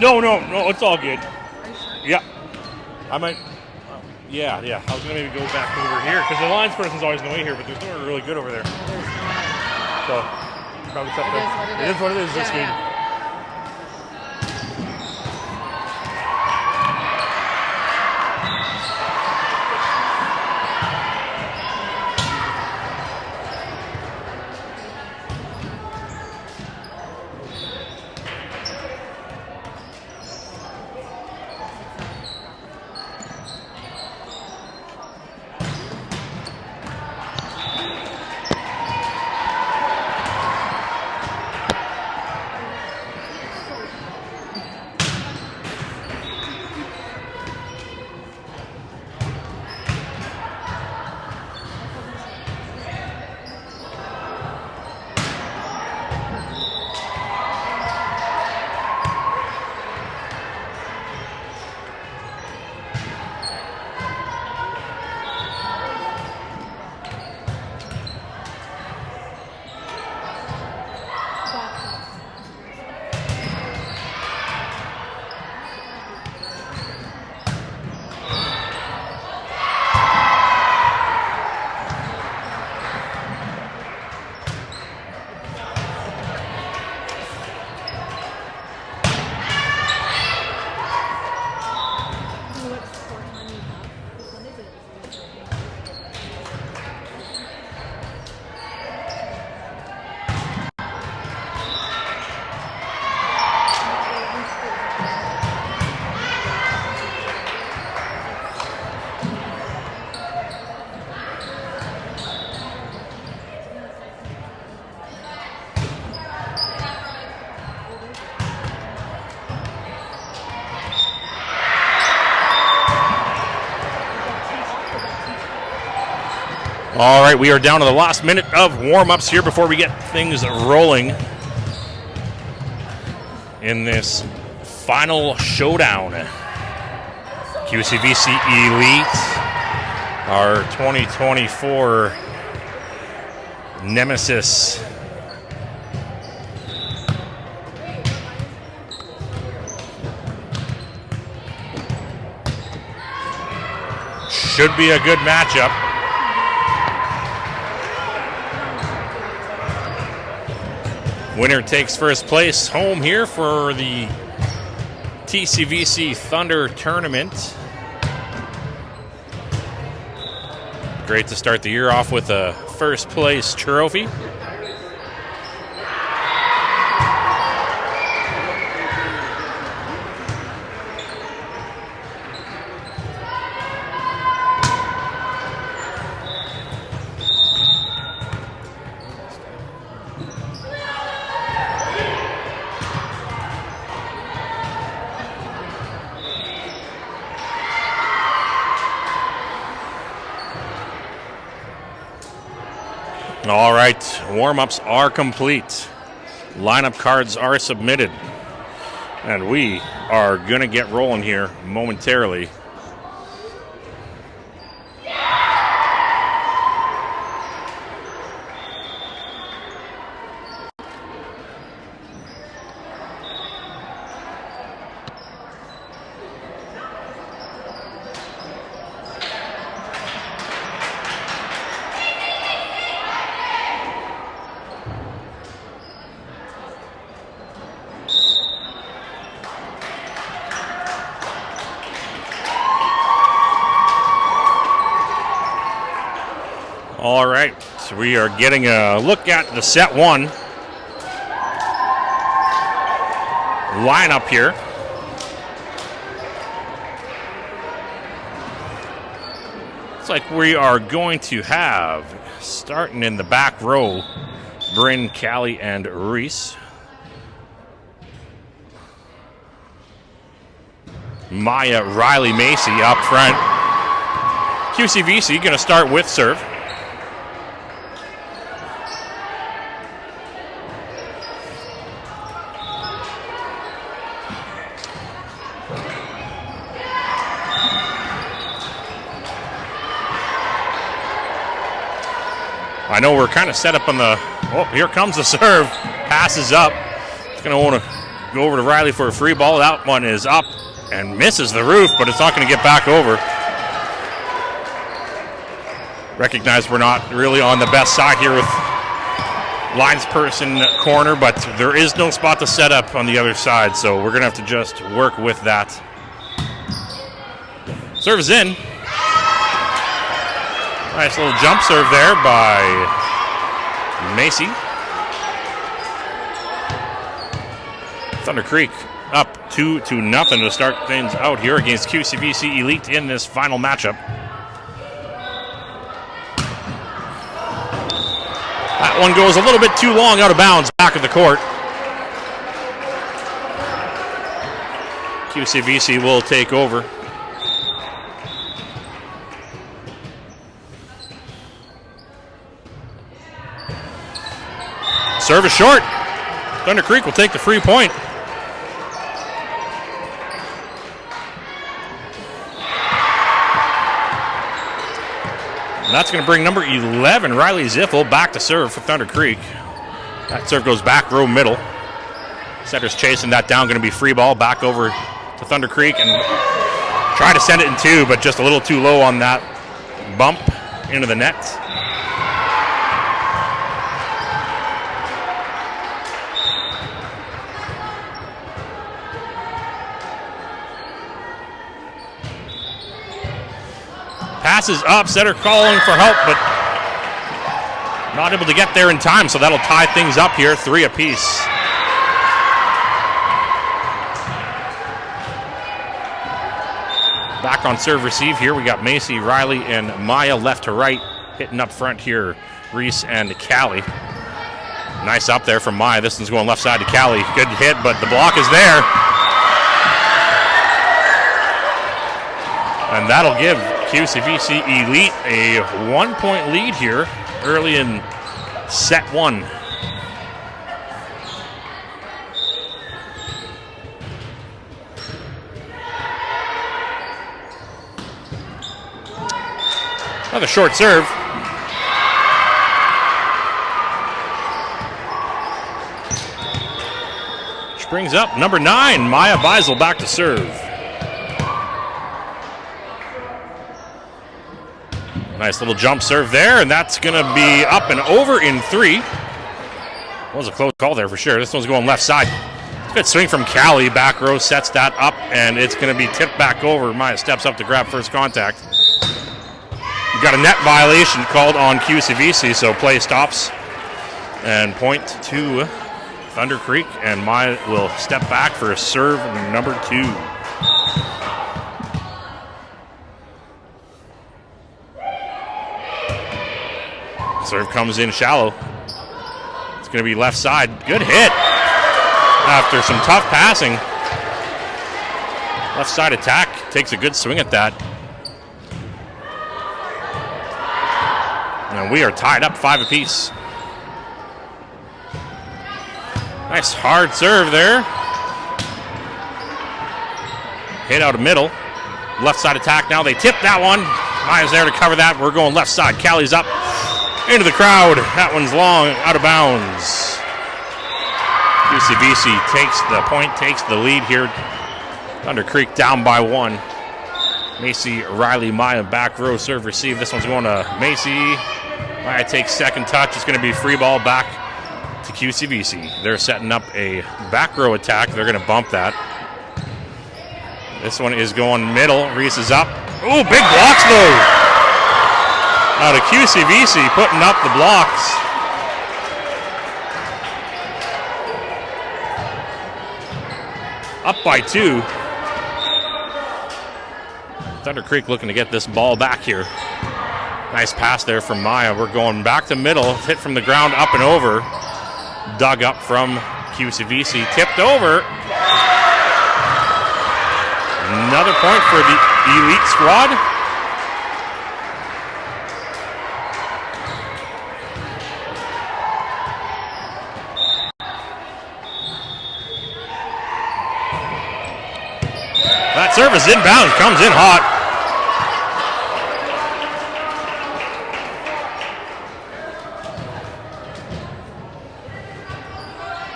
No, it's all good. Yeah. I might. Yeah. I was going to maybe go back over here because the lines person's always going to be here, but there's nowhere really good over there. So, probably tough. It is what it is this game. Yeah. All right, we are down to the last minute of warm-ups here before we get things rolling in this final showdown. TCVC Elite, our 2024 nemesis. Should be a good matchup. Winner takes first place home here for the TCVC Thunder Tournament. Great to start the year off with a first place trophy. All right, warm-ups are complete. Lineup cards are submitted. And we are going to get rolling here momentarily. All right, so we are getting a look at the set one lineup here. Looks like we are going to have, starting in the back row, Bryn, Callie, and Reese. Maya, Riley, Macy up front. QCVC going to start with serve. I know we're kind of set up on the, oh, here comes the serve. Passes up. It's going to want to go over to Riley for a free ball. That one is up and misses the roof, but it's not going to get back over. Recognize we're not really on the best side here with linesperson corner, but there is no spot to set up on the other side, so we're going to have to just work with that. Serve is in. Nice little jump serve there by Macy. Thunder Creek up 2-0 to start things out here against QCVC Elite in this final matchup. That one goes a little bit too long out of bounds back of the court. QCVC will take over. Serve is short. Thunder Creek will take the free point. And that's going to bring number 11, Riley Ziffel, back to serve for Thunder Creek. That serve goes back row middle. Setter's chasing that down, going to be free ball back over to Thunder Creek and try to send it in two, but just a little too low on that bump into the net. Passes up, Setter calling for help, but not able to get there in time, so that'll tie things up here, 3 apiece. Back on serve receive here, we got Macy, Riley, and Maya left to right. Hitting up front here, Reese and Callie. Nice up there from Maya. This one's going left side to Callie. Good hit, but the block is there. And that'll give QCVC Elite a 1-point lead here early in set 1. Another short serve. Which brings up number 9, Maya Beisel, back to serve. Nice little jump serve there, and that's going to be up and over in 3. That was a close call there for sure. This one's going left side. Good swing from Callie. Back row sets that up, and it's going to be tipped back over. Maya steps up to grab first contact. We've got a net violation called on QCVC, so play stops. And point to Thunder Creek, and Maya will step back for a serve number 2. Serve comes in shallow. It's going to be left side. Good hit after some tough passing. Left side attack. Takes a good swing at that. And we are tied up 5 apiece. Nice hard serve there. Hit out of middle. Left side attack now. They tip that one. Maya's there to cover that. We're going left side. Callie's up. Into the crowd. That one's long, out of bounds. QCVC takes the point, takes the lead here. Thunder Creek down by 1. Macy, Riley, Maya, back row serve receive. This one's going to Macy. Maya takes second touch. It's going to be free ball back to QCVC. They're setting up a back row attack. They're going to bump that. This one is going middle. Reese is up. Oh, big blocks though. Out of QCVC putting up the blocks. Up by 2. Thunder Creek looking to get this ball back here. Nice pass there from Maya. We're going back to middle. Hit from the ground up and over. Dug up from QCVC. Tipped over. Another point for the Elite squad. That serve is inbound, comes in hot.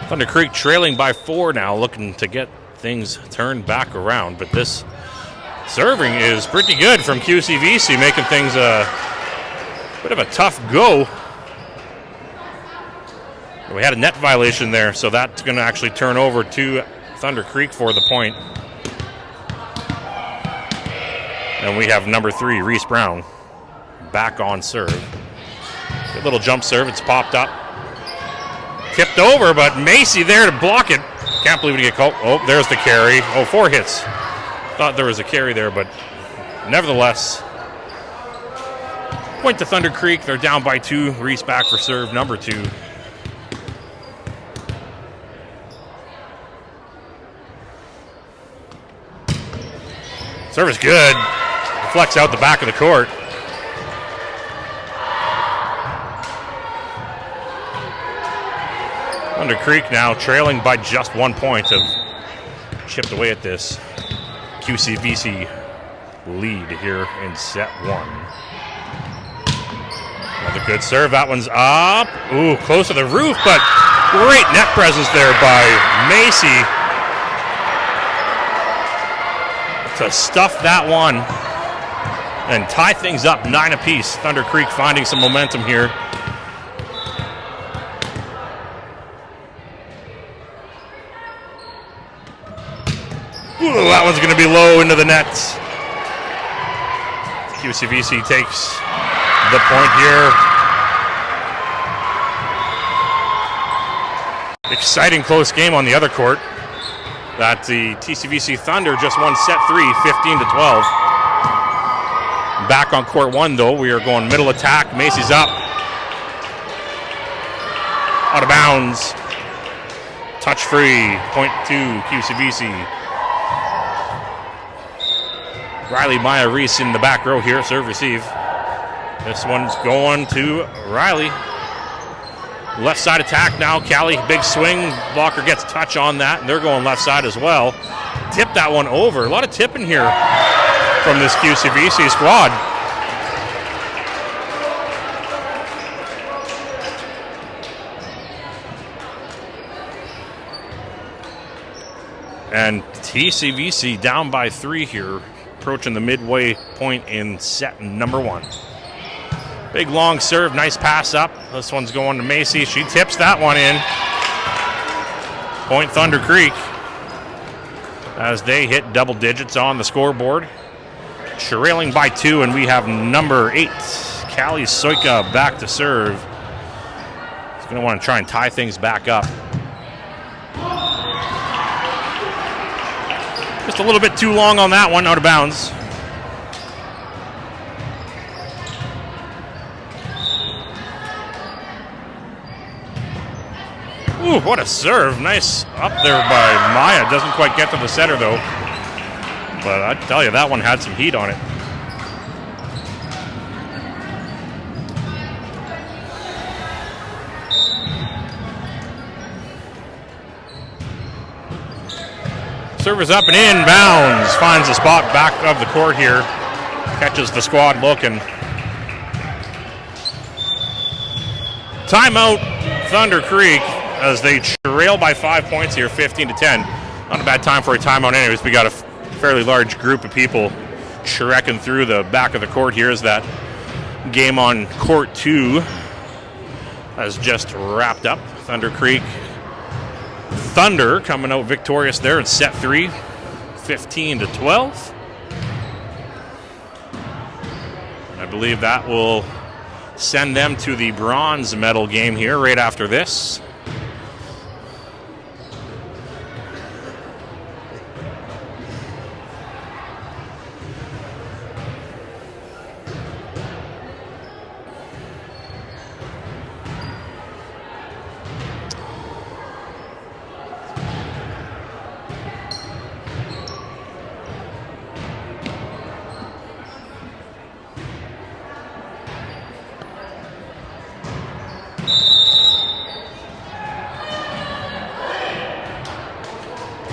Thunder Creek trailing by 4 now, looking to get things turned back around. But this serving is pretty good from QCVC, making things a bit of a tough go. We had a net violation there, so that's going to actually turn over to Thunder Creek for the point. And we have number 3, Reese Brown, back on serve. Good little jump serve. It's popped up. Tipped over, but Macy there to block it. Can't believe it get called. Oh, there's the carry. Oh, 4 hits. Thought there was a carry there, but nevertheless, point to Thunder Creek. They're down by 2. Reese back for serve number 2. Service good. Deflects out the back of the court. Thunder Creek now trailing by just 1 point, have chipped away at this QCVC lead here in set 1. Another good serve. That one's up. Ooh, close to the roof, but great net presence there by Macy to stuff that one and tie things up 9 apiece. Thunder Creek finding some momentum here. Ooh, that one's going to be low into the net. QCVC takes the point here. Exciting close game on the other court. That the TCVC Thunder just won set 3, 15-12. Back on court 1, though, we are going middle attack. Macy's up. Out of bounds. Touch free. Point to QCVC. Riley Maya Reese in the back row here. Serve receive. This one's going to Riley. Left side attack now. Callie, big swing. Blocker gets touch on that, and they're going left side as well. Tip that one over. A lot of tipping here from this QCVC squad. And TCVC down by 3 here, approaching the midway point in set number 1. Big long serve, nice pass up. This one's going to Macy. She tips that one in. Point Thunder Creek as they hit double digits on the scoreboard. Trailing by 2, and we have number 8, Callie Soika, back to serve. He's going to want to try and tie things back up. Just a little bit too long on that one, out of bounds. Ooh, what a serve. Nice up there by Maya. Doesn't quite get to the center, though. But I tell you, that one had some heat on it. Serve up and in, bounds. Finds the spot back of the court here. Catches the squad looking. Timeout, Thunder Creek, as they trail by 5 points here, 15-10. Not a bad time for a timeout anyways. We got a fairly large group of people trekking through the back of the court here as that game on court 2 has just wrapped up. Thunder Creek Thunder coming out victorious there in set 3, 15-12. I believe that will send them to the bronze medal game here right after this.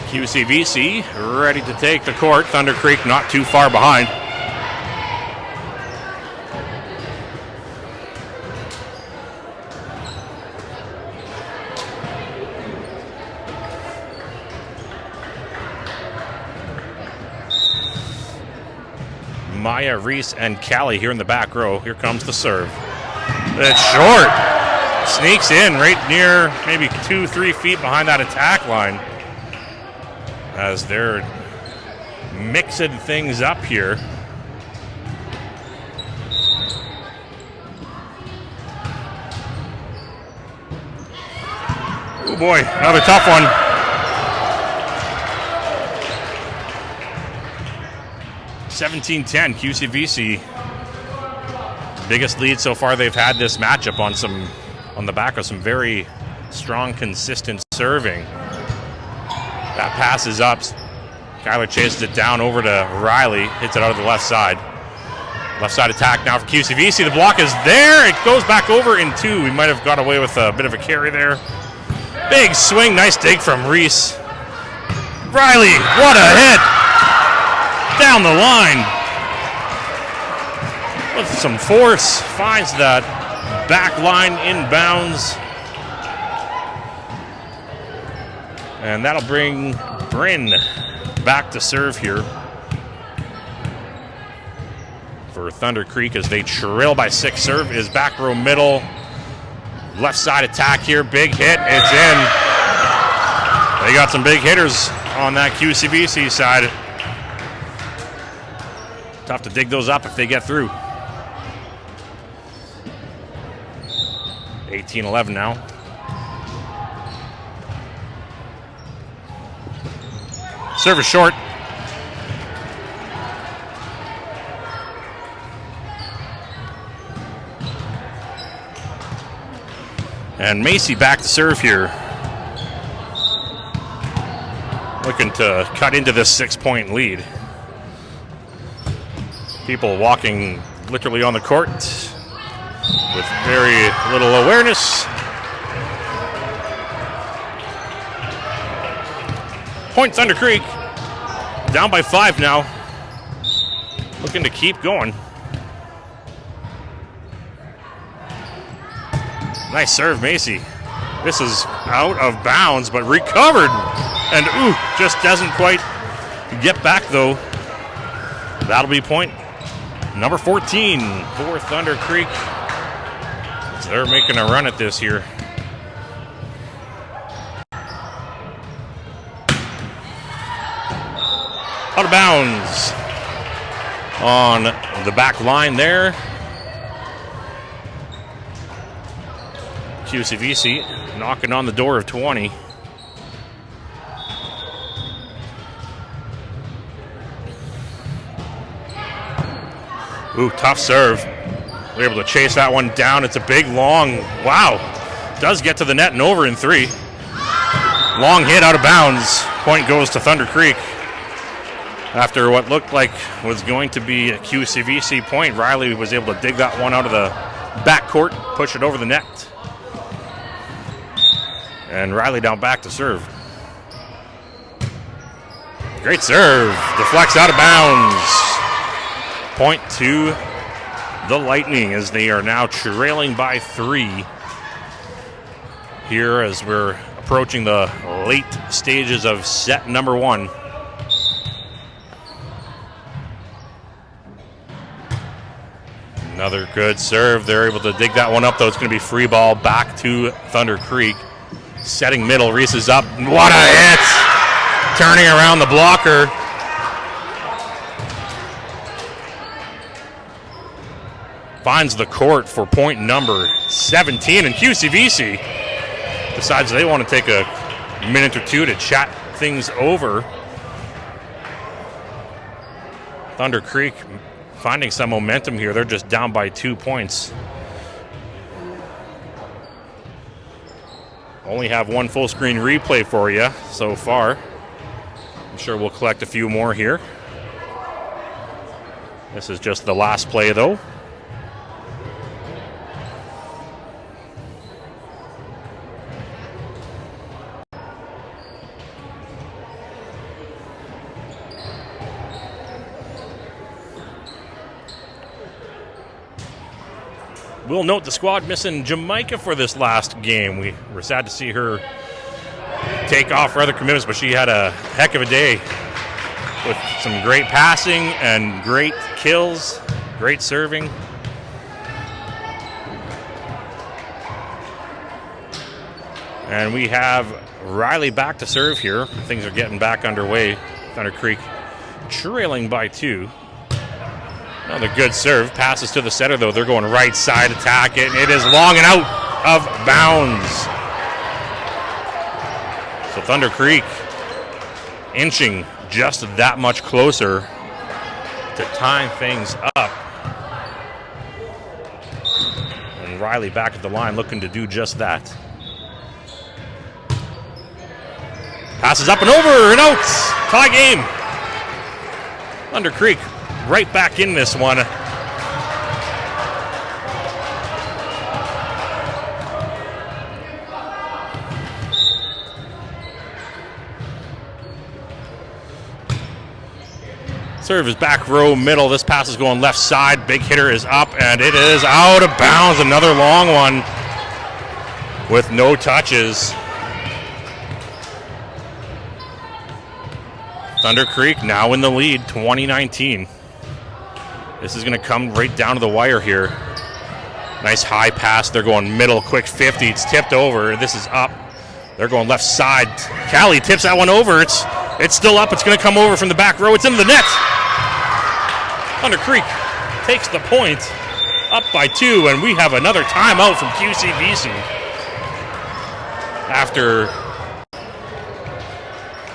QCVC ready to take the court. Thunder Creek not too far behind. Maya, Reese, and Callie here in the back row. Here comes the serve. It's short. Sneaks in right near maybe 2-3 feet behind that attack line as they're mixing things up here. Oh boy, another tough one. (17-10) QCVC. Biggest lead so far they've had this matchup on the back of some very strong, consistent serving. That pass is up. Kyler chases it down over to Riley. Hits it out of the left side. Left side attack now for QCVC. The block is there. It goes back over in two. We might have got away with a bit of a carry there. Big swing. Nice dig from Reese. Riley, what a hit. Down the line. With some force. Finds that back line inbounds. And that'll bring Bryn back to serve here for Thunder Creek as they trail by 6. Serve is back row middle. Left side attack here. Big hit. It's in. They got some big hitters on that QCVC side. Tough to dig those up if they get through. 18-11 now. Serve is short. And Macy back to serve here. Looking to cut into this 6-point lead. People walking literally on the court with very little awareness. Point Thunder Creek. Down by 5 now. Looking to keep going. Nice serve, Macy. This is out of bounds, but recovered. And just doesn't quite get back though. That'll be point number 14 for Thunder Creek. So they're making a run at this here. Out of bounds on the back line there. QCVC knocking on the door of 20. Tough serve. We're able to chase that one down. It's a big, long, wow. Does get to the net and over in 3. Long hit out of bounds. Point goes to Thunder Creek. After what looked like was going to be a QCVC point, Riley was able to dig that one out of the backcourt, push it over the net. And Riley down back to serve. Great serve. Deflects out of bounds. Point to the Lightning as they are now trailing by 3 here as we're approaching the late stages of set number 1. Another good serve. They're able to dig that one up, though. It's going to be free ball back to Thunder Creek. Setting middle. Reese is up. What a hit! Turning around the blocker. Finds the court for point number 17. And QCVC decides they want to take a minute or two to chat things over. Thunder Creek finding some momentum here. They're just down by 2 points. Only have one full screen replay for you so far. I'm sure we'll collect a few more here. This is just the last play though. We'll note the squad missing Jamaica for this last game. We were sad to see her take off for other commitments, but she had a heck of a day with some great passing and great kills, great serving. And we have Riley back to serve here. Things are getting back underway. Thunder Creek trailing by 2. Another good serve. Passes to the center, though. They're going right side attack. It is long and out of bounds. So Thunder Creek inching just that much closer to tying things up. And Riley back at the line looking to do just that. Passes up and over and out. Tie game. Thunder Creek right back in this one. Serve is back row middle. This pass is going left side. Big hitter is up and it is out of bounds. Another long one with no touches. Thunder Creek now in the lead, 2019. This is going to come right down to the wire here. Nice high pass. They're going middle, quick 50. It's tipped over. This is up. They're going left side. Callie tips that one over. It's still up. It's going to come over from the back row. It's in the net. Thunder Creek takes the point, up by 2, and we have another timeout from QCVC. After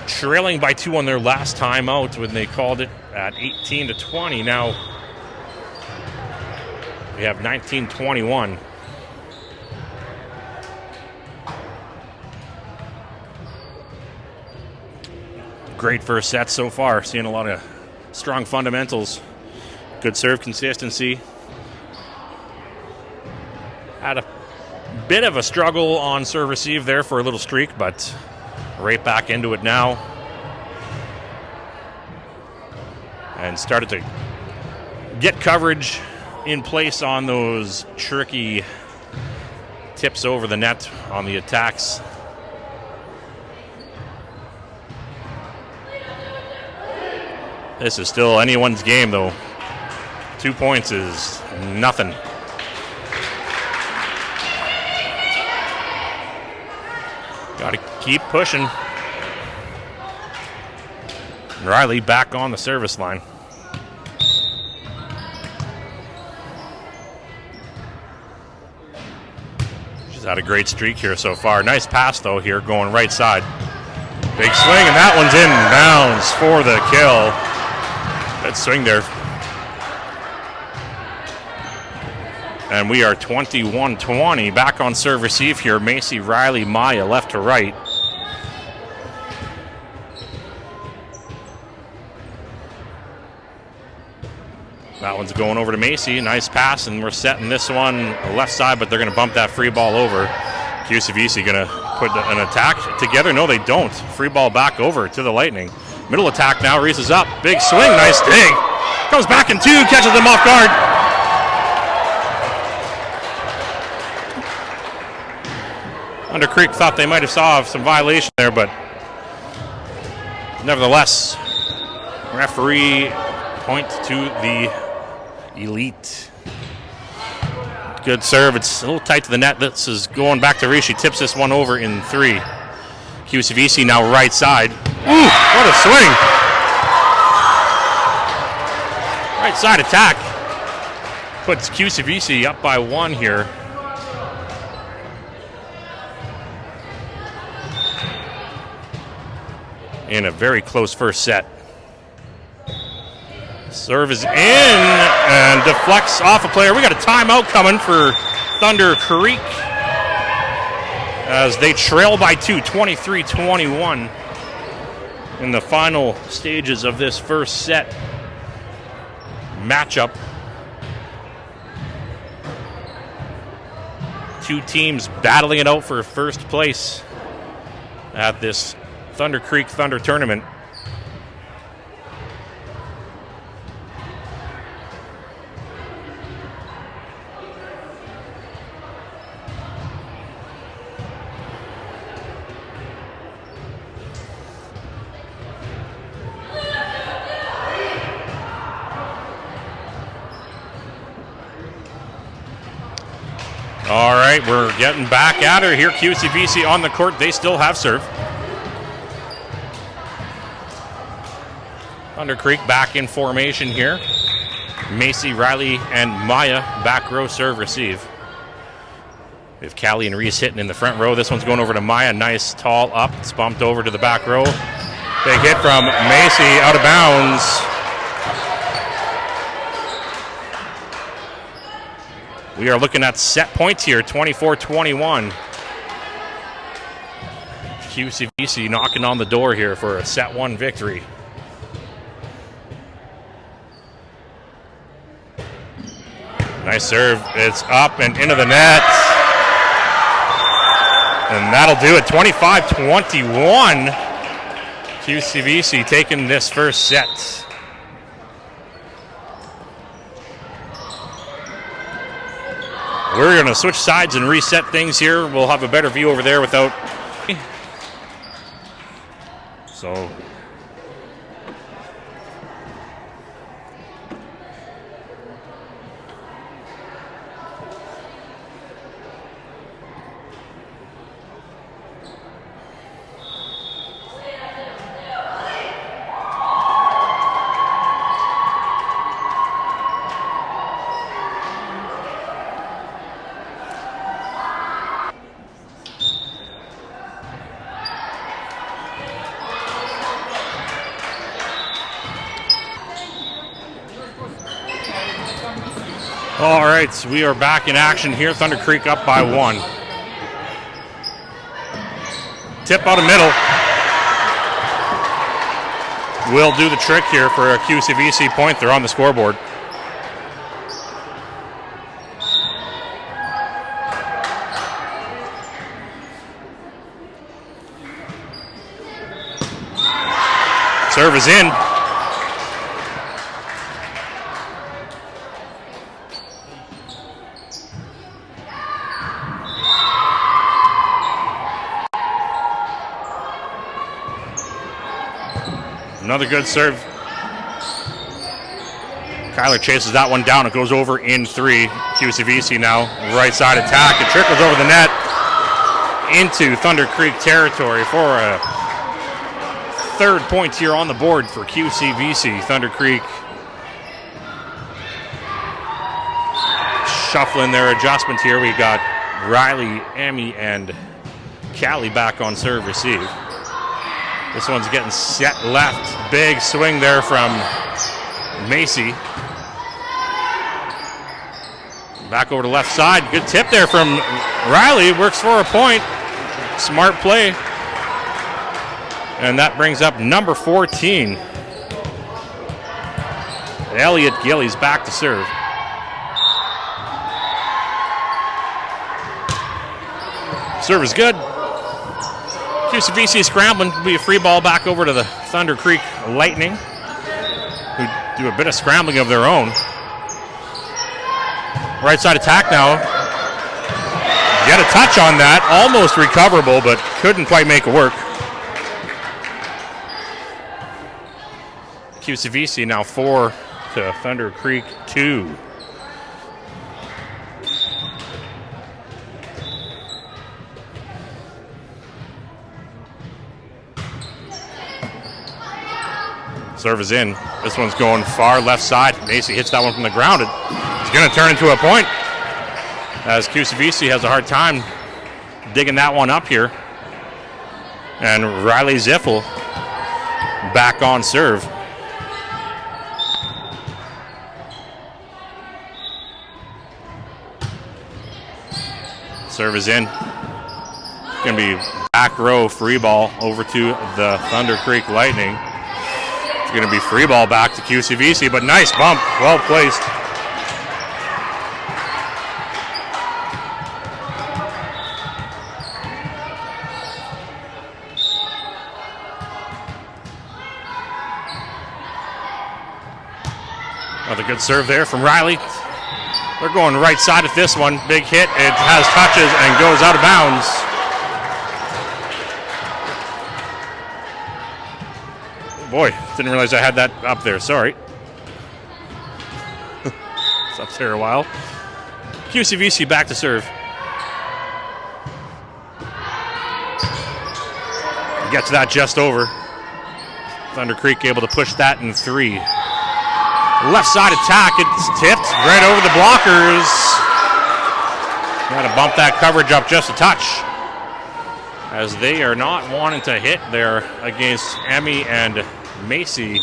trailing by 2 on their last timeout when they called it at 18-20. Now we have 19-21. Great first set so far. Seeing a lot of strong fundamentals. Good serve consistency. Had a bit of a struggle on serve receive there for a little streak, but right back into it now. And started to get coverage in place on those tricky tips over the net on the attacks. This is still anyone's game, though. 2 points is nothing. Got to keep pushing. Riley back on the service line. She's had a great streak here so far. Nice pass, though, here going right side. Big swing, and that one's in bounds for the kill. Good swing there. And we are 21-20. Back on serve receive here. Macy, Riley, Maya left to right. That one's going over to Macy. Nice pass, and we're setting this one left side, but they're going to bump that free ball over. QCVC going to put an attack together. No, they don't. Free ball back over to the Lightning. Middle attack now. Reese is up. Big swing. Nice dig. Comes back in 2. Catches them off guard. Thunder Creek thought they might have saw some violation there, but nevertheless, referee point to the elite. Good serve. It's a little tight to the net. This is going back to Reese. She tips this one over in 3. QCVC now right side. Ooh, what a swing. Right side attack. Puts QCVC up by 1 here. In a very close first set. Serve is in and deflects off a player. We got a timeout coming for Thunder Creek as they trail by 2, 23-21 in the final stages of this first set matchup. Two teams battling it out for first place at this Thunder Creek Thunder Tournament. All right, we're getting back at her here. QCVC on the court. They still have serve. Thunder Creek back in formation here. Macy, Riley, and Maya back row serve receive. We have Callie and Reese hitting in the front row. This one's going over to Maya. Nice tall up. It's bumped over to the back row. Big hit from Macy out of bounds. We are looking at set points here, 24-21. QCVC knocking on the door here for a set one victory. Nice serve. It's up and into the net. And that'll do it, 25-21. QCVC taking this first set. We're going to switch sides and reset things here. We'll have a better view over there without... So... All right, so we are back in action here. Thunder Creek up by 1. Tip out of middle. Will do the trick here for a QCVC point. They're on the scoreboard. Serve is in. Another good serve. Kyler chases that one down. It goes over in 3. QCVC now, right side attack. It trickles over the net into Thunder Creek territory for a third point here on the board for QCVC. Thunder Creek shuffling their adjustment here. We got Riley, Emmy, and Callie back on serve receive. This one's getting set left. Big swing there from Macy. Back over to left side. Good tip there from Riley. Works for a point. Smart play. And that brings up number 14. Elliot Gillies back to serve. Serve is good. QCVC scrambling. Will be a free ball back over to the Thunder Creek Lightning, who do a bit of scrambling of their own. Right side attack now. Get a touch on that. Almost recoverable, but couldn't quite make it work. QCVC now 4 to Thunder Creek 2. Serve is in. This one's going far left side. Macy hits that one from the ground. It's going to turn into a point, as QCVC has a hard time digging that one up here. And Riley Ziffel back on serve. Serve is in. It's going to be back row free ball over to the Thunder Creek Lightning. It's going to be free ball back to QCVC, but nice bump, well placed. Another good serve there from Riley. They're going right side at this one. Big hit. It has touches and goes out of bounds. Boy, didn't realize I had that up there. Sorry. It's up there a while. QCVC back to serve. Gets that just over. Thunder Creek able to push that in 3. Left side attack. It's tipped right over the blockers. Got to bump that coverage up just a touch, as they are not wanting to hit there against Emmy and Macy.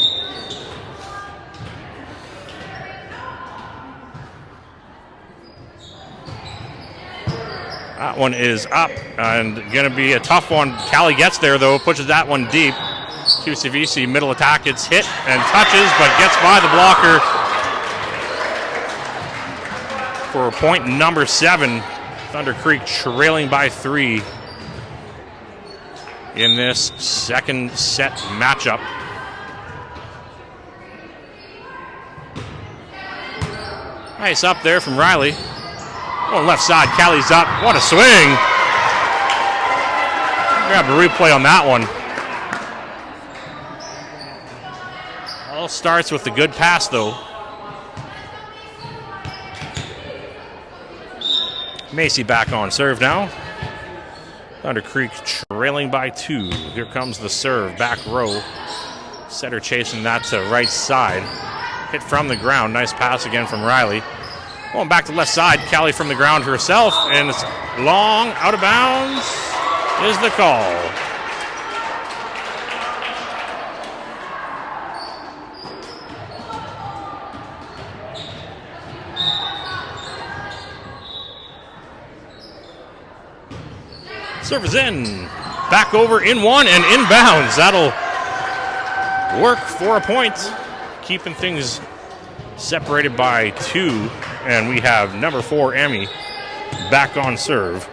That one is up and going to be a tough one. Callie gets there though, pushes that one deep. QCVC middle attack, it's hit and touches, but gets by the blocker for point number 7. Thunder Creek trailing by 3 in this second set matchup. Nice up there from Riley. Going left side, Callie's up. What a swing. Grab a replay on that one. All starts with the good pass, though. Macy back on serve now. Thunder Creek trailing by 2. Here comes the serve, back row. Setter chasing that to right side. Hit from the ground. Nice pass again from Riley. Going back to left side, Callie from the ground herself, and it's long, out of bounds is the call. Serve is in, back over in 1 and inbounds. That'll work for a point, keeping things separated by 2. And we have number 4, Emmy, back on serve.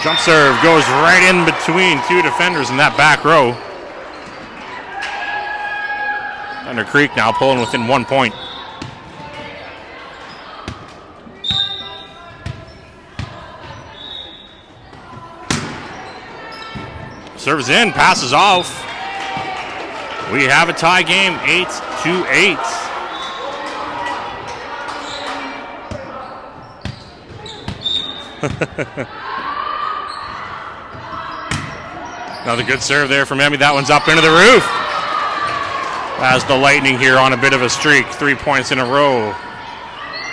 Jump serve goes right in between 2 defenders in that back row. Thunder Creek now pulling within 1 point. Serves in, passes off. We have a tie game, 8-8. Another good serve there from Emmy. That one's up into the roof. As the Lightning here on a bit of a streak. 3 points in a row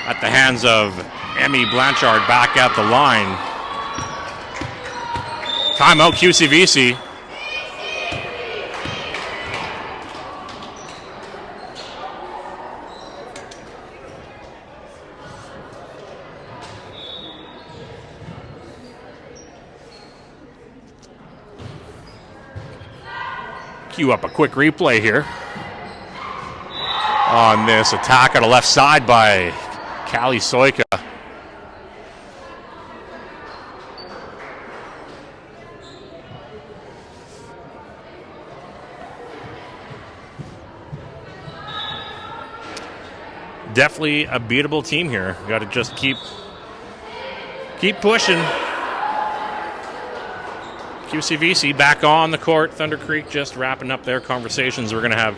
at the hands of Emmy Blanchard back at the line. Timeout QCVC. Cue up a quick replay here on this attack on the left side by Callie Soika. Definitely a beatable team here. Got to just keep pushing. QCVC back on the court. Thunder Creek just wrapping up their conversations. We're going to have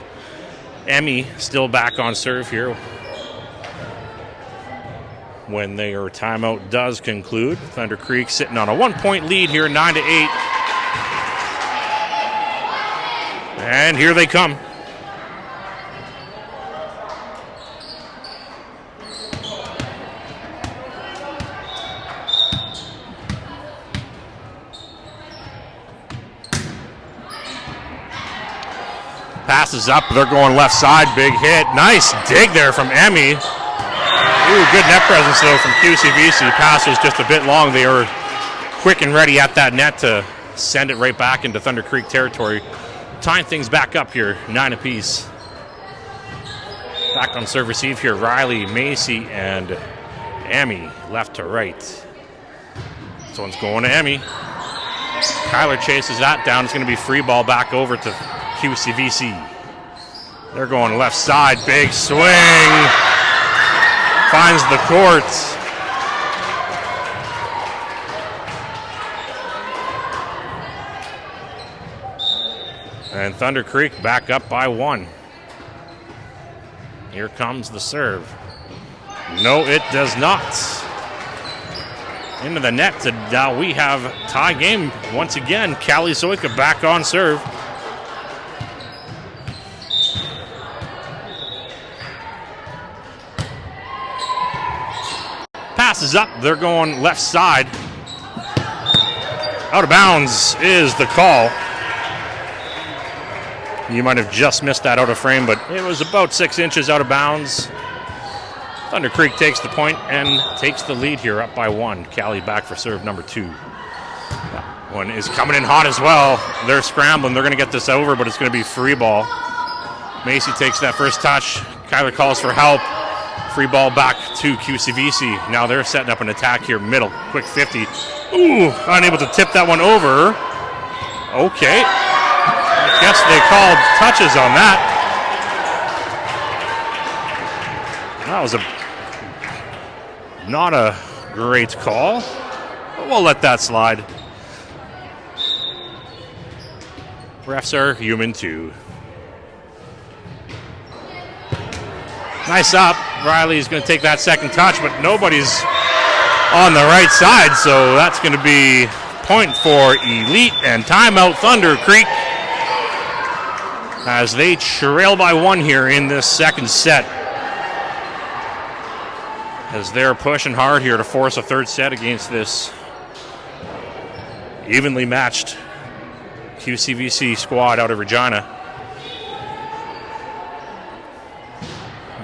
Emmy still back on serve here when their timeout does conclude. Thunder Creek sitting on a 1-point lead here, 9-8. And here they come. Passes up, they're going left side, big hit. Nice dig there from Emmy. Ooh, good net presence though from QCVC. Pass was just a bit long. They were quick and ready at that net to send it right back into Thunder Creek territory. Tying things back up here, 9 apiece. Back on serve receive here, Riley, Macy, and Emmy, left to right. This one's going to Emmy. Kyler chases that down. It's going to be free ball back over to QCVC. They're going left side, big swing. Finds the court. And Thunder Creek back up by 1. Here comes the serve. No, it does not. into the net. And now we have tie game once again. Callie Soika back on serve. Passes up. They're going left side. Out of bounds is the call. You might have just missed that out of frame, but it was about 6 inches out of bounds. Thunder Creek takes the point and takes the lead here, up by 1. Callie back for serve number 2. That one is coming in hot as well. They're scrambling. They're going to get this over, but it's going to be free ball. Macy takes that first touch. Kyler calls for help. Free ball back to QCVC. Now they're setting up an attack here, middle. Quick 50. Ooh, unable to tip that one over. Okay. I guess they called touches on that. That was not a great call, but we'll let that slide. Refs are human too. Nice up. Riley's going to take that second touch, but nobody's on the right side, so that's going to be point for Elite and timeout Thunder Creek as they trail by 1 here in this second set. As they're pushing hard here to force a third set against this evenly matched QCVC squad out of Regina.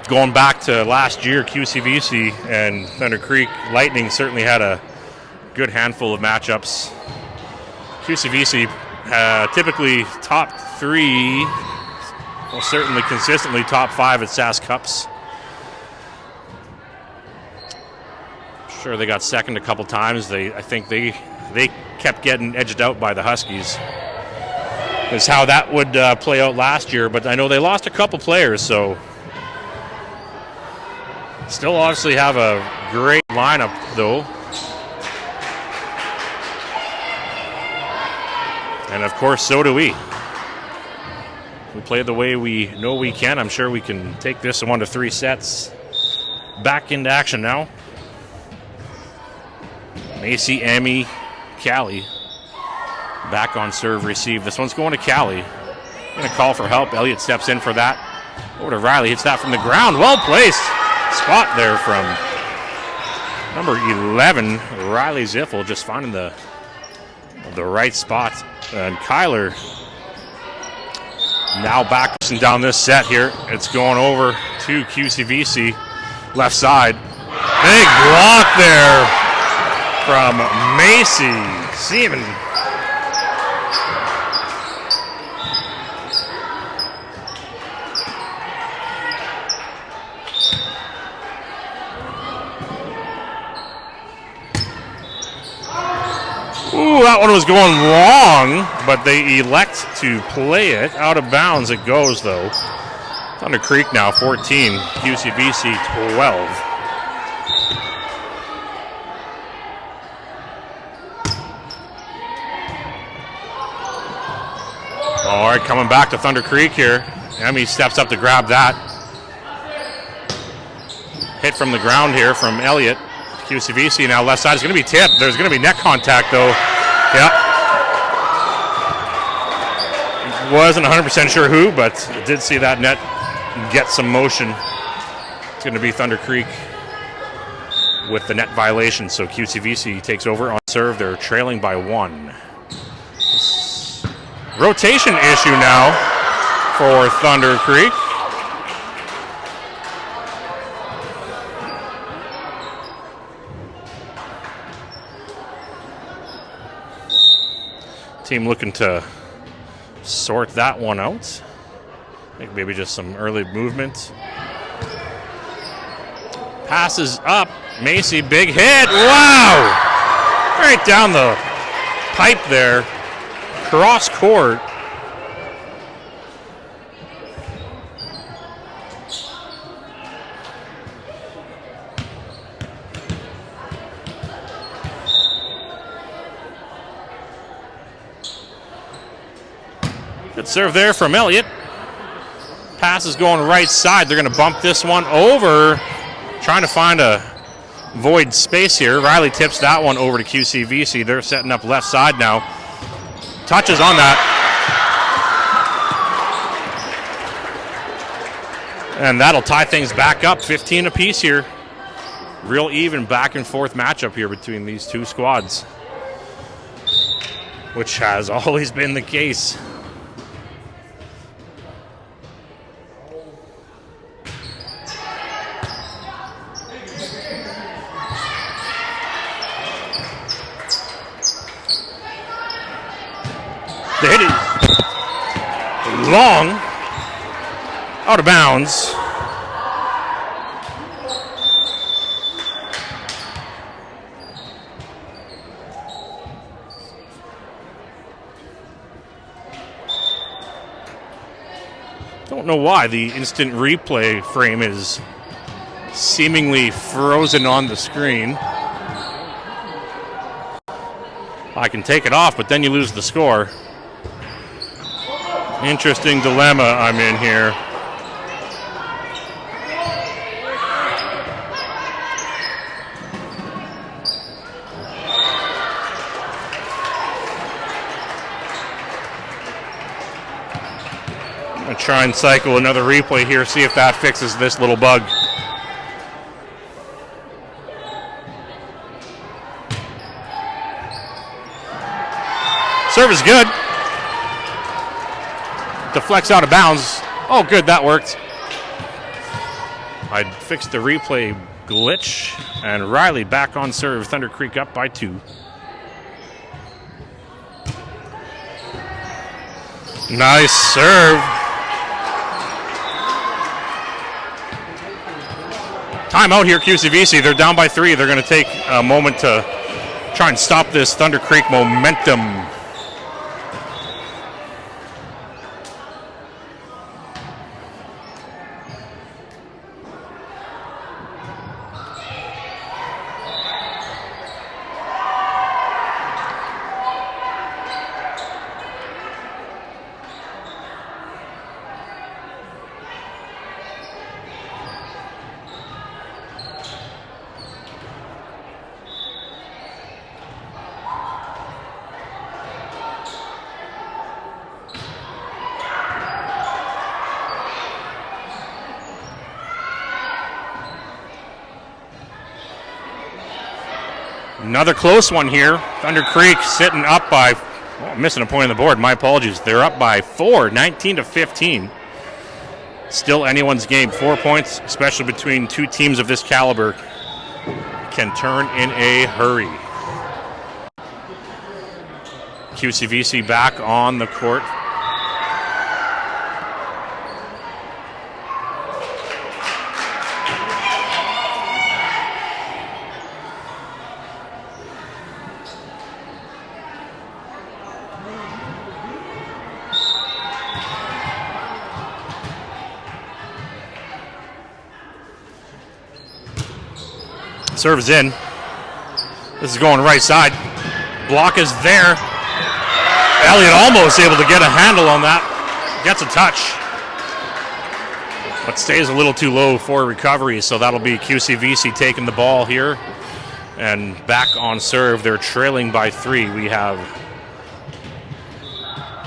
Going back to last year, QCVC and Thunder Creek Lightning certainly had a good handful of matchups. QCVC typically top 3, well, certainly consistently top 5 at SAS Cups. Sure, they got second a couple times. I think they kept getting edged out by the Huskies. Is how that would play out last year, but I know they lost a couple players, so still obviously have a great lineup though. And of course, so do we. We play the way we know we can. I'm sure we can take this in 1 to 3 sets. Back into action now. Macy, Emmy, Callie. Back on serve, receive. This one's going to Callie. Going to call for help. Elliott steps in for that. Over to Riley. Hits that from the ground. Well placed. Spot there from number 11, Riley Ziffel, just finding the right spot. And Kyler now back down this set here. It's going over to QCVC, left side. Big block there from Macy Seaman. Ooh, that one was going long, but they elect to play it. Out of bounds it goes, though. Thunder Creek now 14, QCVC 12. All right, coming back to Thunder Creek here. Emmy steps up to grab that. Hit from the ground here from Elliott. QCVC now left side is going to be tipped. There's going to be net contact though. Yep. Wasn't 100% sure who, but did see that net get some motion. It's going to be Thunder Creek with the net violation. So QCVC takes over on serve. They're trailing by 1. Rotation issue now for Thunder Creek. Team looking to sort that one out. I think maybe just some early movement. Passes up. Macy, big hit. Wow! Right down the pipe there. Cross court. Good serve there from Elliott. Pass is going right side. They're going to bump this one over. Trying to find a void space here. Riley tips that one over to QCVC. They're setting up left side now. Touches on that. And that'll tie things back up, 15 apiece here. Real even back and forth matchup here between these two squads, which has always been the case. The hit is long, out of bounds. Don't know why the instant replay frame is seemingly frozen on the screen. I can take it off, but then you lose the score. Interesting dilemma I'm in here. I'm going to try and cycle another replay here, see if that fixes this little bug. Serve is good. Deflects out of bounds. Oh, good, that worked. I fixed the replay glitch, and Riley back on serve. Thunder Creek up by 2. Nice serve. Timeout here, QCVC. They're down by 3. They're going to take a moment to try and stop this Thunder Creek momentum. Another close one here. Thunder Creek sitting up by, missing a point on the board. My apologies. They're up by 4, 19-15. Still anyone's game. 4 points, especially between two teams of this caliber, can turn in a hurry. QCVC back on the court. Serves in. This is going right side. Block is there. Elliott almost able to get a handle on that. Gets a touch, but stays a little too low for recovery, so that'll be QCVC taking the ball here. And back on serve, they're trailing by 3. We have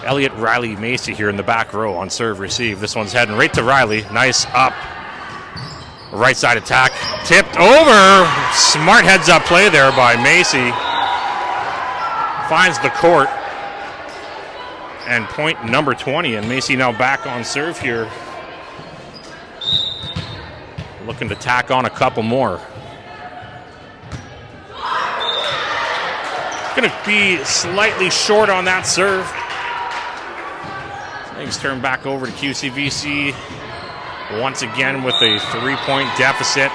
Elliott, Riley, Macy here in the back row on serve receive. This one's heading right to Riley. Nice up. Right side attack, tipped over. Smart heads up play there by Macy. Finds the court. And point number 20, and Macy now back on serve here. Looking to tack on a couple more. Gonna be slightly short on that serve. Things turn back over to QCVC. Once again with a 3-point deficit.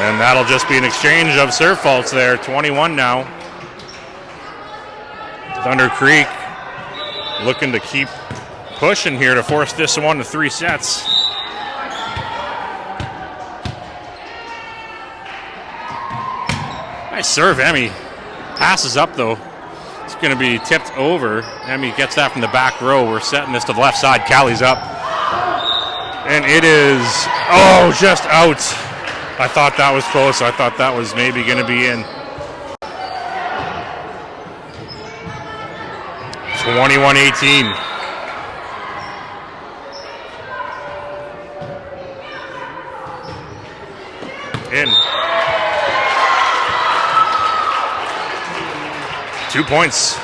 And that'll just be an exchange of serve faults there. 21 now. Thunder Creek looking to keep pushing here to force this one to 3 sets. Nice serve, Emmy. Passes up though. It's going to be tipped over. Emmy gets that from the back row. We're setting this to the left side. Callie's up. And it is, oh, just out. I thought that was close. I thought that was maybe going to be in. 21-18. In. 2 points.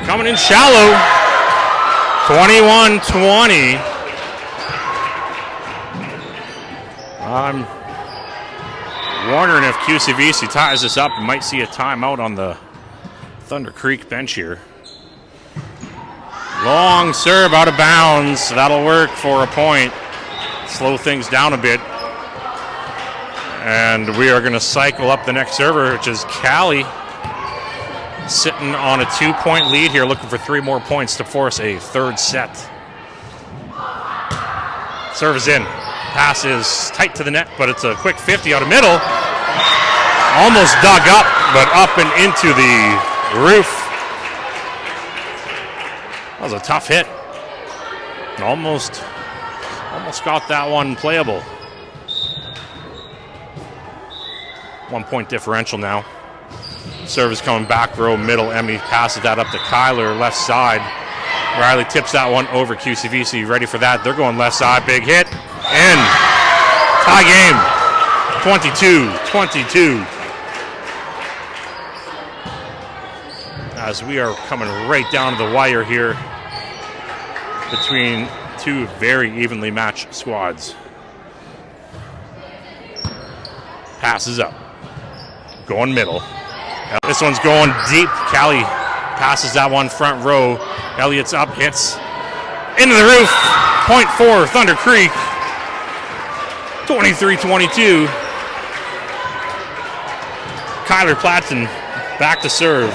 Coming in shallow. 21-20. I'm wondering if QCVC ties this up. We might see a timeout on the Thunder Creek bench here. Long serve out of bounds. That'll work for a point. Slow things down a bit. And we are going to cycle up the next server, which is Callie. Sitting on a 2-point lead here, looking for 3 more points to force a third set. Serve is in. Pass is tight to the net, but it's a quick 50 out of middle. Almost dug up, but up and into the roof. That was a tough hit. Almost got that one playable. 1 point differential now. Service coming back row middle. Emmy passes that up to Kyler, left side. Riley tips that one over. QCVC ready for that. They're going left side. Big hit. In. Tie game. 22-22. As we are coming right down to the wire here between two very evenly matched squads. Passes up. Going middle. This one's going deep. Callie passes that one front row. Elliott's up, hits into the roof. Point for Thunder Creek. 23-22. Kyler Platton back to serve.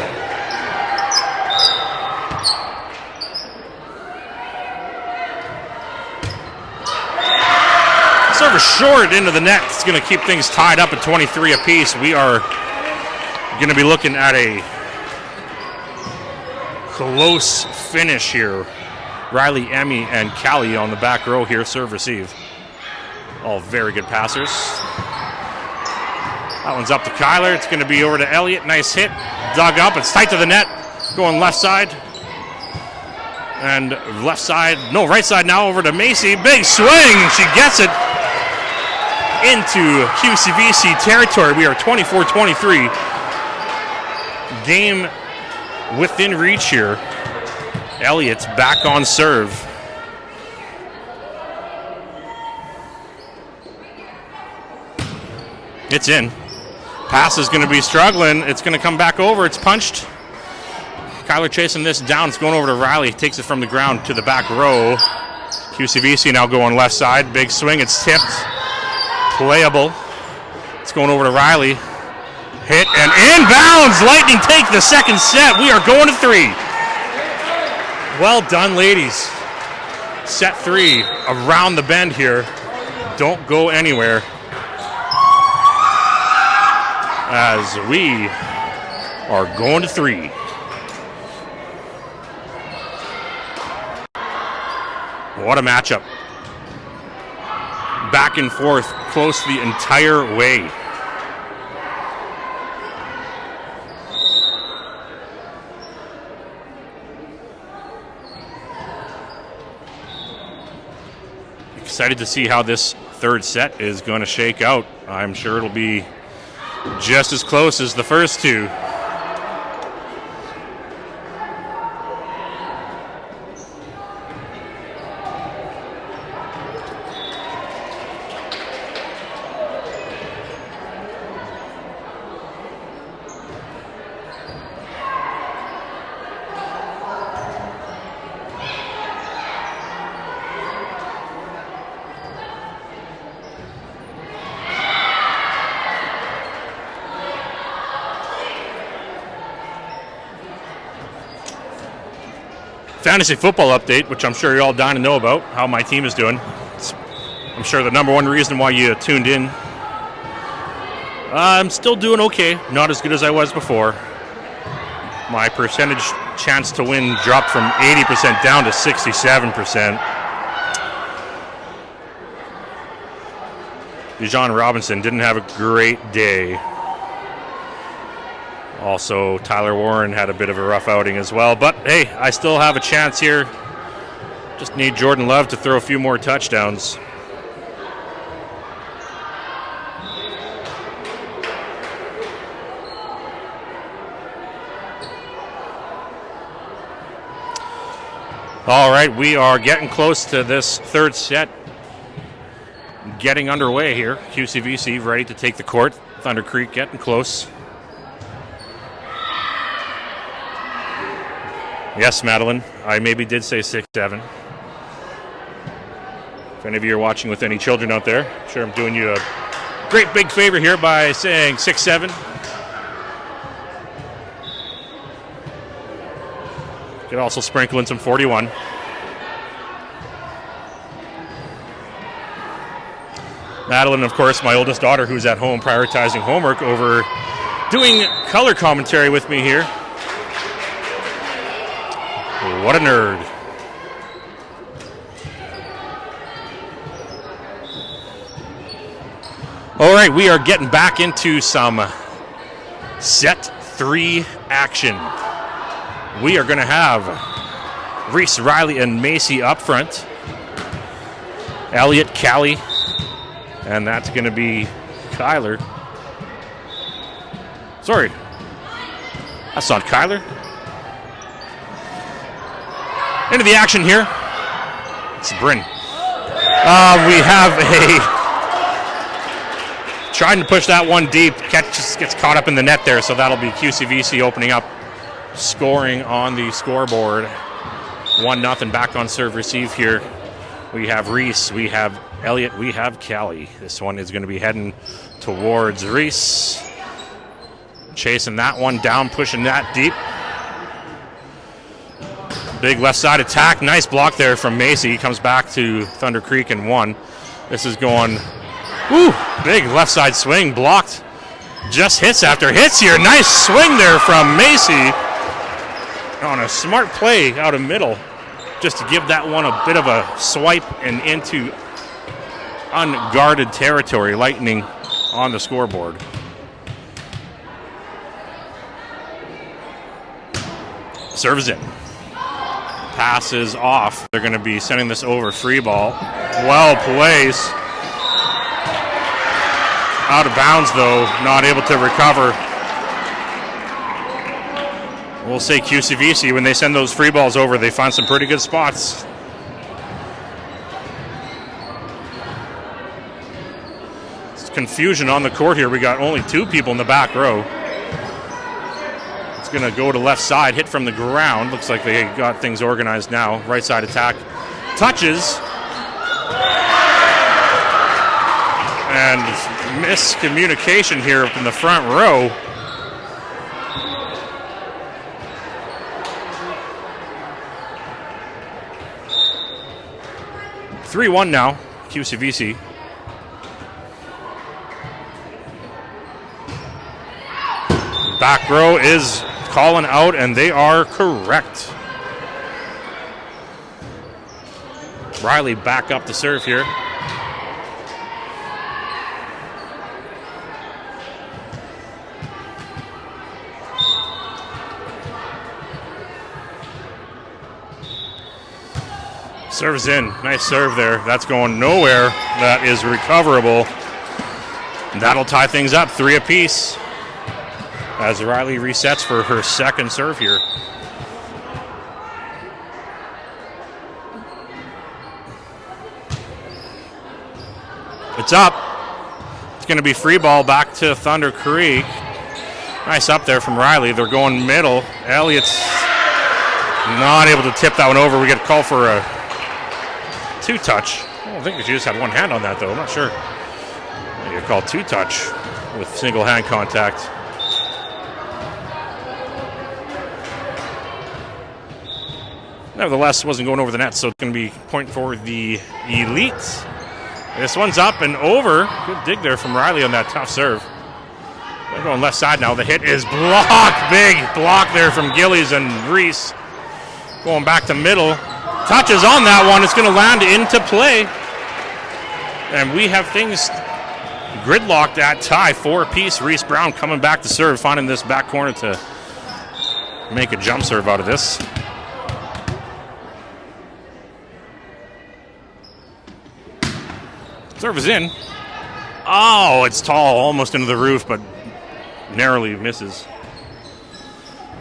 Server short into the net. It's going to keep things tied up at 23 apiece. We are going to be looking at a close finish here. Riley, Emmy, and Callie on the back row here. Serve, receive. All very good passers. That one's up to Kyler. It's going to be over to Elliott. Nice hit. Dug up. It's tight to the net. Going left side. And left side. No, right side now over to Macy. Big swing. She gets it into QCVC territory. We are 24-23. Game within reach here. Elliott's back on serve. It's in. Pass is going to be struggling. It's going to come back over. It's punched. Kyler chasing this down. It's going over to Riley. Takes it from the ground to the back row. QCVC now going left side. Big swing. It's tipped. Playable. It's going over to Riley. Hit and inbounds. Lightning take the second set. We are going to 3. Well done, ladies. Set 3 around the bend here. Don't go anywhere. As we are going to 3. What a matchup. Back and forth, close the entire way. Excited to see how this third set is going to shake out. I'm sure it'll be just as close as the first two. Fantasy football update, which I'm sure you're all dying to know about, how my team is doing. I'm sure the number one reason why you tuned in. I'm still doing okay. Not as good as I was before. My percentage chance to win dropped from 80% down to 67%. Dijon Robinson didn't have a great day. Also, Tyler Warren had a bit of a rough outing as well. But, hey, I still have a chance here. Just need Jordan Love to throw a few more touchdowns. All right, we are getting close to this third set. Getting underway here. QCVC ready to take the court. Thunder Creek getting close. Yes, Madeline, I maybe did say 6'7". If any of you are watching with any children out there, I'm sure I'm doing you a great big favor here by saying 6'7". Could also sprinkle in some 41. Madeline, of course, my oldest daughter, who's at home prioritizing homework over doing color commentary with me here. What a nerd. All right, we are getting back into some set 3 action. We are going to have Reese, Riley, and Macy up front. Elliot, Callie, and that's going to be Kyler. Sorry, that's not Kyler. Into the action here. It's Bryn. We have a trying to push that one deep. Catch just gets caught up in the net there, so that'll be QCVC opening up, scoring on the scoreboard. 1-0 back on serve receive here. We have Reese, we have Elliot, we have Callie. This one is going to be heading towards Reese. Chasing that one down, pushing that deep. Big left side attack. Nice block there from Macy. Comes back to Thunder Creek and 1. This is going, woo, big left side swing blocked. Just hits after hits here. Nice swing there from Macy on a smart play out of middle, just to give that one a bit of a swipe and into unguarded territory. Lightning on the scoreboard. Serve is in. Pass is off. They're going to be sending this over. Free ball. Well placed. Out of bounds, though. Not able to recover. We'll say QCVC, when they send those free balls over, they find some pretty good spots. It's confusion on the court here. We got only 2 people in the back row. It's going to go to left side, hit from the ground. Looks like they got things organized now. Right side attack. Touches. And miscommunication here up in the front row. (3-1) now, QCVC. Back row is calling out, and they are correct. Riley back up to serve here. Serves in. Nice serve there. That's going nowhere. That is recoverable. That'll tie things up. 3 apiece as Riley resets for her second serve here. It's up. It's going to be free ball back to Thunder Creek. Nice up there from Riley. They're going middle. Elliott's not able to tip that one over. We get a call for a 2-touch. I don't think she just had one hand on that, though. I'm not sure. You call 2-touch with single hand contact. Nevertheless, wasn't going over the net, so it's going to be point for the Elite. This one's up and over. Good dig there from Riley on that tough serve. They're going left side now. The hit is blocked. Big block there from Gillies, and Reese going back to middle. Touches on that one. It's going to land into play. And we have things gridlocked at tie, 4 apiece. Reese Brown coming back to serve, finding this back corner to make a jump serve out of this. Serve is in. Oh, it's tall, almost into the roof, but narrowly misses.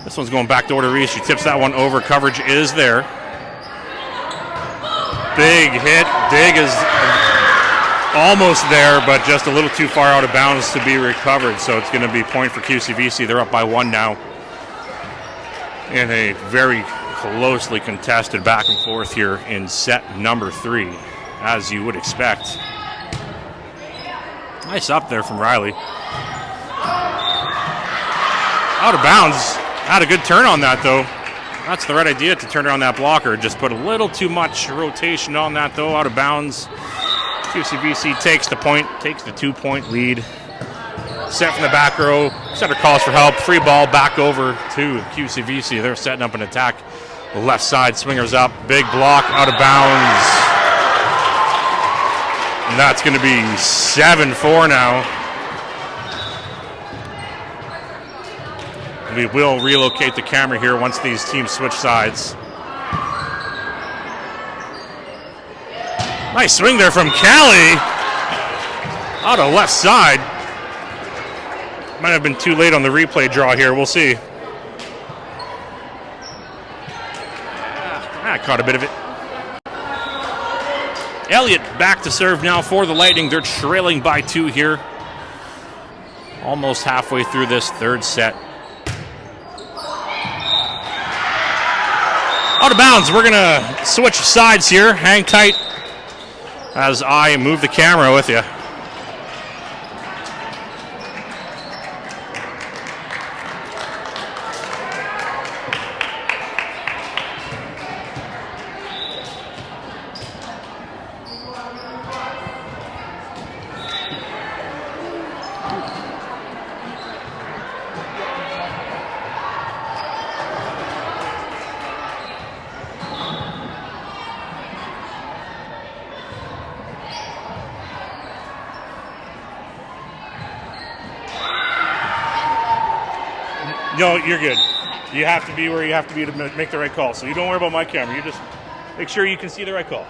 This one's going back door to Reese. She tips that one over. Coverage is there. Big hit. Dig is almost there, but just a little too far out of bounds to be recovered. So it's going to be point for QCVC. They're up by 1 now. In a very closely contested back and forth here in set number 3, as you would expect. Nice up there from Riley. Out of bounds. Had a good turn on that, though. That's the right idea, to turn around that blocker. Just put a little too much rotation on that, though. Out of bounds. QCVC takes the point, takes the 2-point lead. Set from the back row. Center calls for help. Free ball back over to QCVC. They're setting up an attack. The left side, swingers up. Big block, out of bounds. And that's going to be 7-4 now. We will relocate the camera here once these teams switch sides. Nice swing there from Callie. Out of left side. Might have been too late on the replay draw here. We'll see. Caught a bit of it. Elliott back to serve now for the Lightning. They're trailing by 2 here. Almost halfway through this third set. Out of bounds. We're going to switch sides here. Hang tight as I move the camera with you. No, you're good. You have to be where you have to be to make the right call. So you don't worry about my camera. You just make sure you can see the right call.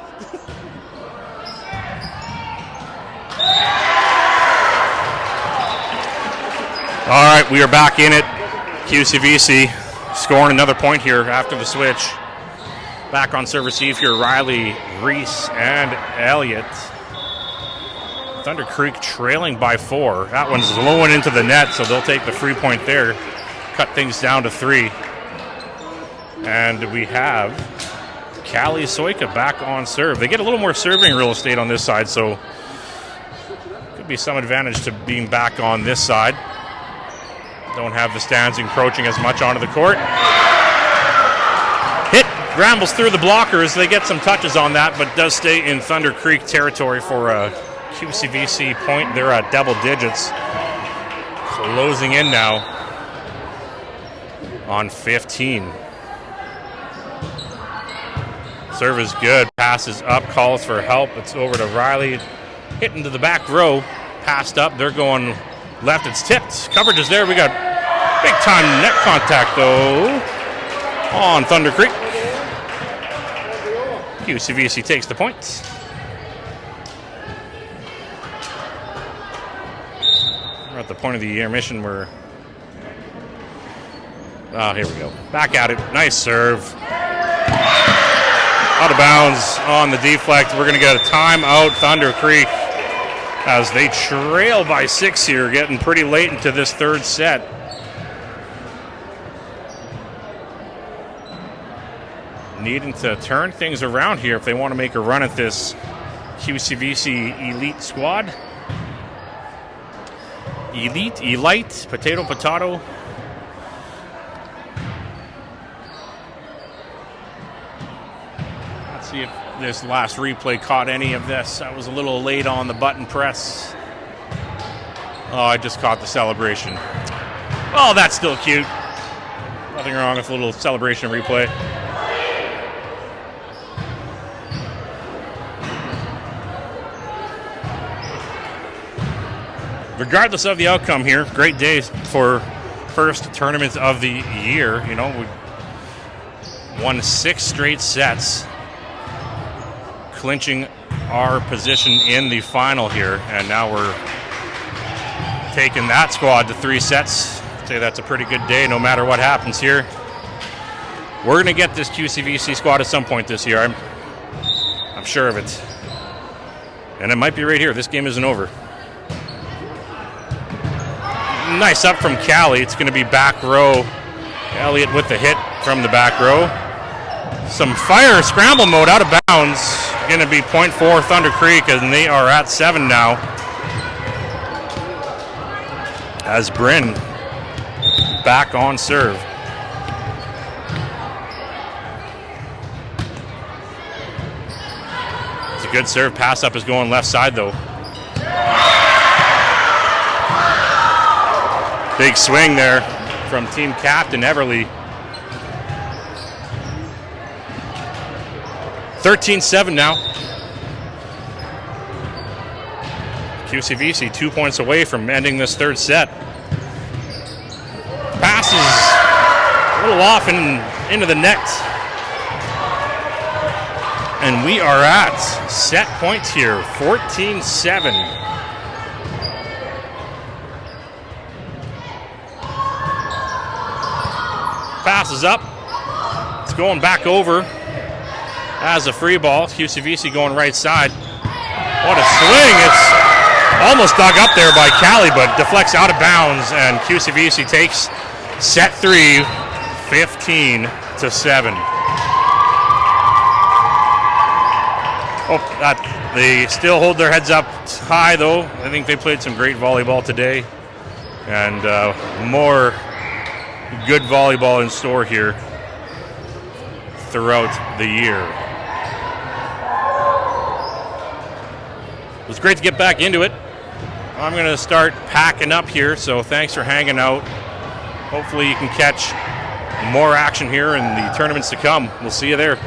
All right, we are back in it. QCVC scoring another point here after the switch. Back on serve receive here, Riley, Reese, and Elliott. Thunder Creek trailing by 4. That one's low and into the net, so they'll take the free point there. Cut things down to 3. And we have Callie Soika back on serve. They get a little more serving real estate on this side, so could be some advantage to being back on this side. Don't have the stands encroaching as much onto the court. Hit rambles through the blockers. They get some touches on that, but does stay in Thunder Creek territory for a QCVC point. They're at double digits. Closing in now on 15. Serve is good. Passes up, calls for help. It's over to Riley. Hit into the back row. Passed up. They're going left. It's tipped. Coverage is there. We got big time net contact, though, on Thunder Creek. QCVC takes the points. We're at the point of the intermission where... Oh, here we go. Back at it. Nice serve. Out of bounds on the deflect. We're going to get a timeout, Thunder Creek, as they trail by 6 here, getting pretty late into this third set. Needing to turn things around here if they want to make a run at this QCVC elite squad. Elite, potato. Let's see if this last replay caught any of this. I was a little late on the button press. Oh, I just caught the celebration. Oh, that's still cute. Nothing wrong with a little celebration replay. Regardless of the outcome here, great day for first tournament of the year. You know, we won 6 straight sets, clinching our position in the final here, and now we're taking that squad to 3 sets. I'd say that's a pretty good day no matter what happens here. We're going to get this QCVC squad at some point this year. I'm sure of it. And it might be right here. This game isn't over. Nice up from Callie. It's going to be back row. Elliott with the hit from the back row. Some fire scramble mode out of bounds. Going to be point 4 Thunder Creek, and they are at 7 now. As Bryn back on serve. It's a good serve. Pass up is going left side though. Big swing there from team captain Everly. 13-7 now. QCVC 2 points away from ending this third set. Passes a little off and into the net. And we are at set points here, 14-7. Passes up. It's going back over as a free ball. QCVC going right side. What a swing. It's almost dug up there by Callie, but deflects out of bounds, and QCVC takes set 3, 15-7. Oh, they still hold their heads up high, though. I think they played some great volleyball today, and more good volleyball in store here throughout the year. It was great to get back into it. I'm going to start packing up here, so thanks for hanging out. Hopefully you can catch more action here in the tournaments to come. We'll see you there.